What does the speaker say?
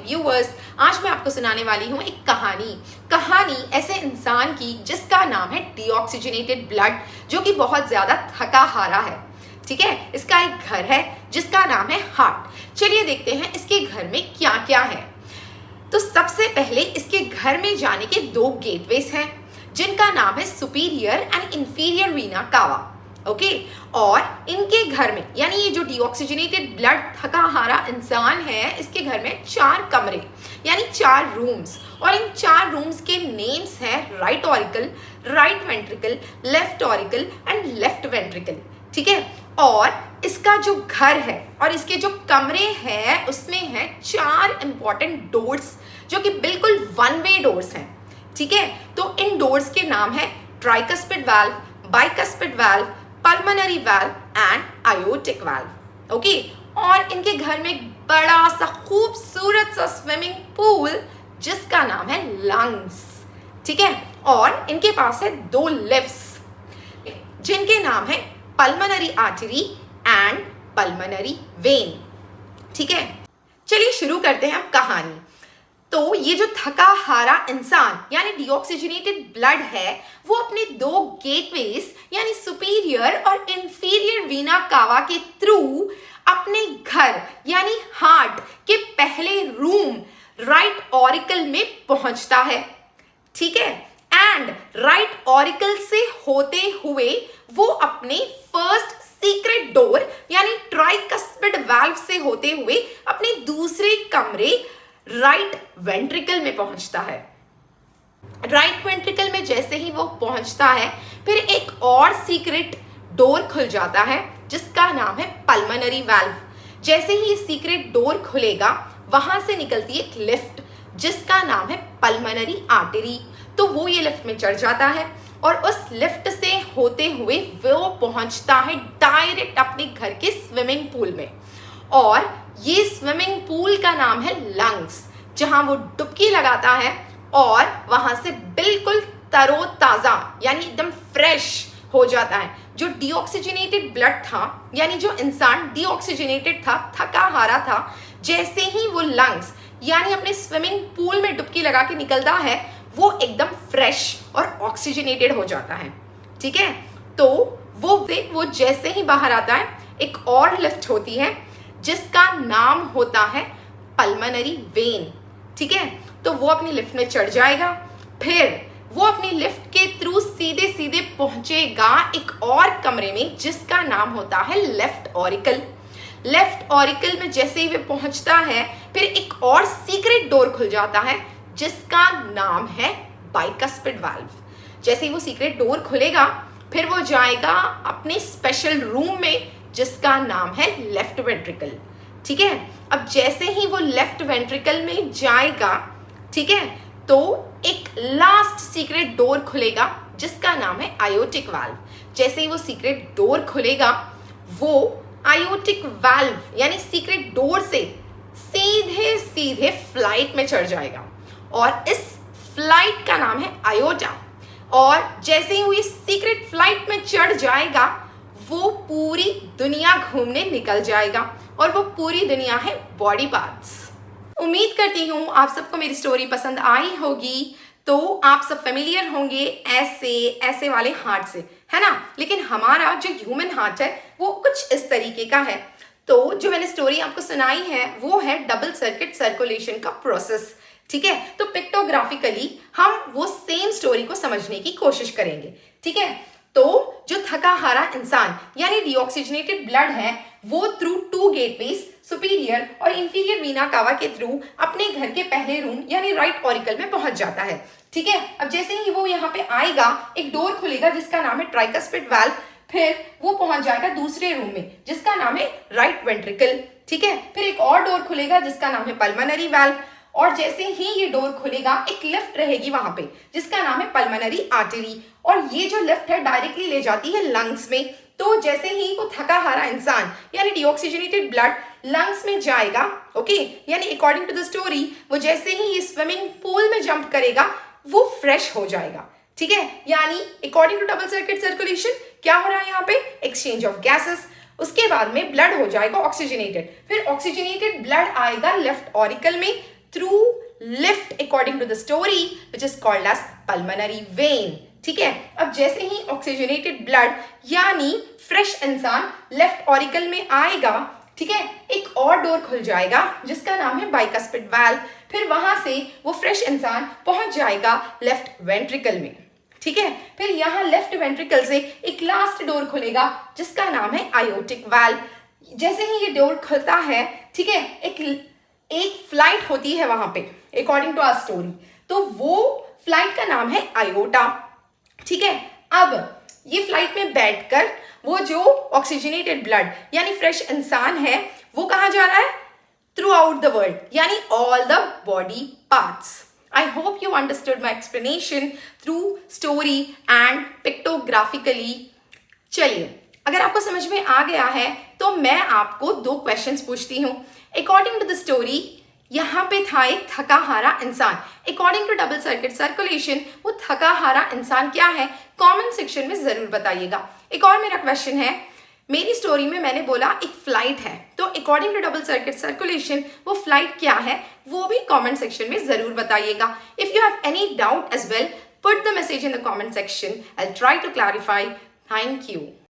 Viewers, आज मैं आपको सुनाने वाली हूँ एक कहानी ऐसे इंसान की जिसका नाम है डीऑक्सीजनेटेड ब्लड, जो कि बहुत ज्यादा थका हारा है। ठीक है, इसका एक घर है जिसका नाम है हार्ट। चलिए देखते हैं इसके घर में क्या क्या है। तो सबसे पहले इसके घर में जाने के 2 गेटवेज हैं जिनका नाम है सुपीरियर एंड इंफीरियर वीना कावा। ओके, और इनके घर में यानी ये जो डीऑक्सीजनेटेड ब्लड थका हारा इंसान है, इसके घर में 4 कमरे यानी 4 रूम्स, और इन 4 रूम्स के नेम्स हैं right auricle, right ventricle, left auricle and left ventricle. ठीक है, और इसका जो घर है और इसके जो कमरे हैं उसमें हैं 4 इंपॉर्टेंट डोर्स जो कि बिल्कुल 1 वे डोर्स हैं। ठीक है, तो इन डोर्स के नाम है tricuspid valve, bicuspid valve, pulmonary valve and aortic valve. Okay, और इनके घर में एक बड़ा सा खूबसूरत सा स्विमिंग पूल जिसका नाम है लंग्स। ठीक है, और इनके पास है 2 लिफ्ट्स जिनके नाम है pulmonary artery and pulmonary vein. ठीक है, चलिए शुरू करते हैं अब कहानी। तो ये जो थका हारा इंसान यानी डीऑक्सीजनेटेड ब्लड है, वो अपने 2 गेटवेज यानी सुपीरियर और इंफीरियर वीना कावा के थ्रू अपने घर यानी हार्ट के पहले रूम राइट ऑरिकल में पहुंचता है। ठीक है, एंड राइट ऑरिकल से होते हुए वो अपने फर्स्ट सीक्रेट डोर यानी ट्राइकस्पिड वाल्व से होते हुए अपने दूसरे कमरे राइट वेंट्रिकल में पहुंचता है। राइट वेंट्रिकल में जैसे ही वो पहुंचता है, फिर एक और सीक्रेट डोर खुल जाता है जिसका नाम है पल्मोनरी वाल्व। जैसे ही ये सीक्रेट डोर खुलेगा, वहां से निकलती है एक लिफ्ट जिसका नाम है पल्मोनरी आर्टरी। तो वो ये लिफ्ट में चढ़ जाता है और उस लिफ्ट से होते हुए वो पहुंचता है डायरेक्ट अपने घर के स्विमिंग पूल में, और ये स्विमिंग पूल का नाम है लंग्स, जहां वो डुबकी लगाता है और वहां से बिल्कुल तरोताजा यानी एकदम फ्रेश हो जाता है। जो डीऑक्सीजनेटेड ब्लड था यानी जो इंसान डीऑक्सीजनेटेड था, थका हारा था, जैसे ही वो लंग्स यानी अपने स्विमिंग पूल में डुबकी लगा के निकलता है, वो एकदम फ्रेश और ऑक्सीजनेटेड हो जाता है। ठीक है, तो वो जैसे ही बाहर आता है, एक और लिफ्ट होती है जिसका नाम होता है पल्मोनरी वेन। ठीक है, तो वो अपनी लिफ्ट में चढ़ जाएगा, फिर वो अपनी लिफ्ट के थ्रू सीधे सीधे पहुंचेगा एक और कमरे में जिसका नाम होता है लेफ्ट ऑरिकल। लेफ्ट ऑरिकल में जैसे ही वे पहुंचता है, फिर एक और सीक्रेट डोर खुल जाता है जिसका नाम है बाइकस्पिड वाल्व। जैसे ही वो सीक्रेट डोर खुलेगा, फिर वो जाएगा अपने स्पेशल रूम में जिसका नाम है लेफ्ट वेंट्रिकल। ठीक है, अब जैसे ही वो लेफ्ट वेंट्रिकल में जाएगा, ठीक है, तो एक लास्ट सीक्रेट डोर खुलेगा जिसका नाम है आयोटिक वाल्व। जैसे ही वो सीक्रेट डोर खुलेगा, वो आयोटिक वाल्व यानी सीक्रेट डोर से सीधे सीधे फ्लाइट में चढ़ जाएगा, और इस फ्लाइट का नाम है आयोटा। और जैसे ही वो इस सीक्रेट फ्लाइट में चढ़ जाएगा, वो पूरी दुनिया घूमने निकल जाएगा, और वो पूरी दुनिया है बॉडी पार्ट्स। उम्मीद करती हूँ आप सबको मेरी स्टोरी पसंद आई होगी। तो आप सब फेमिलियर होंगे ऐसे वाले हार्ट से, है ना। लेकिन हमारा जो ह्यूमन हार्ट है वो कुछ इस तरीके का है। तो जो मैंने स्टोरी आपको सुनाई है वो है डबल सर्किट सर्कुलेशन का प्रोसेस। ठीक है, तो पिक्टोग्राफिकली हम वो सेम स्टोरी को समझने की कोशिश करेंगे। ठीक है, तो जो थका हारा इंसान यानी डीऑक्सीजनेटेड ब्लड है, वो थ्रू 2 गेटवेज सुपीरियर और इंफीरियर वीना कावा के थ्रू अपने घर के पहले रूम यानी राइट ऑरिकल में पहुंच जाता है। ठीक है, अब जैसे ही वो यहाँ पे आएगा, एक डोर खुलेगा जिसका नाम है ट्राइकस्पिड वाल्व, फिर वो पहुंच जाएगा दूसरे रूम में जिसका नाम है राइट वेंट्रिकल। ठीक है, फिर एक और डोर खुलेगा जिसका नाम है पल्मोनरी वाल्व, और जैसे ही ये डोर खुलेगा, एक लिफ्ट रहेगी वहां पे जिसका नाम है पल्मोनरी आर्टरी, और ये जो लिफ्ट है डायरेक्टली ले जाती है लंग्स में। तो जैसे ही वो थका हारा इंसान यानी डीऑक्सीजनेटेड ब्लड लंग्स में जाएगा, ओके, यानी अकॉर्डिंग टू द स्टोरी, वो जैसे ही ये स्विमिंग पूल में जंप करेगा, वो फ्रेश हो जाएगा। ठीक है, यानी according to double circuit circulation क्या हो रहा है यहाँ पे, एक्सचेंज ऑफ गैसेस। उसके बाद में ब्लड हो जाएगा ऑक्सीजनेटेड, फिर ऑक्सीजनेटेड ब्लड आएगा लेफ्ट ऑरिकल में through lift according to the story which is called as pulmonary vein. ठीक है, अब जैसे ही ऑक्सीजनेटेड ब्लड यानी फ्रेश इंसान लेफ्ट ऑरिकल में आएगा, ठीक है, एक और डोर खुल जाएगा जिसका नाम है बाइकस्पिड वाल्व। फिर वहां से वो फ्रेश इंसान पहुंच जाएगा लेफ्ट वेंट्रिकल में। ठीक है, फिर यहाँ लेफ्ट वेंट्रिकल से एक लास्ट डोर खुलेगा जिसका नाम है आयोटिक वाल्व। जैसे ही ये डोर खुलता है, ठीक है, एक फ्लाइट होती है वहां पे अकॉर्डिंग टू आवर स्टोरी, तो वो फ्लाइट का नाम है आयोटा। ठीक है, अब ये फ्लाइट में बैठकर वो जो ऑक्सीजनेटेड ब्लड यानी फ्रेश इंसान है वो कहाँ जा रहा है? थ्रू आउट द वर्ल्ड, यानी all the body parts. I hope you understood my explanation through story and pictographically। चलिए, अगर आपको समझ में आ गया है तो मैं आपको 2 क्वेश्चंस पूछती हूँ। अकॉर्डिंग टू द स्टोरी यहाँ पे था एक थका हारा इंसान। According to double circuit circulation वो थका हारा इंसान क्या है? कमेंट सेक्शन में जरूर बताइएगा। एक और मेरा क्वेश्चन है, मेरी स्टोरी में मैंने बोला एक फ्लाइट है, तो according to double circuit circulation वो फ्लाइट क्या है वो भी कमेंट सेक्शन में जरूर बताइएगा। If you have any doubt as well, put the message in the comment section. I will try to clarify. Thank you.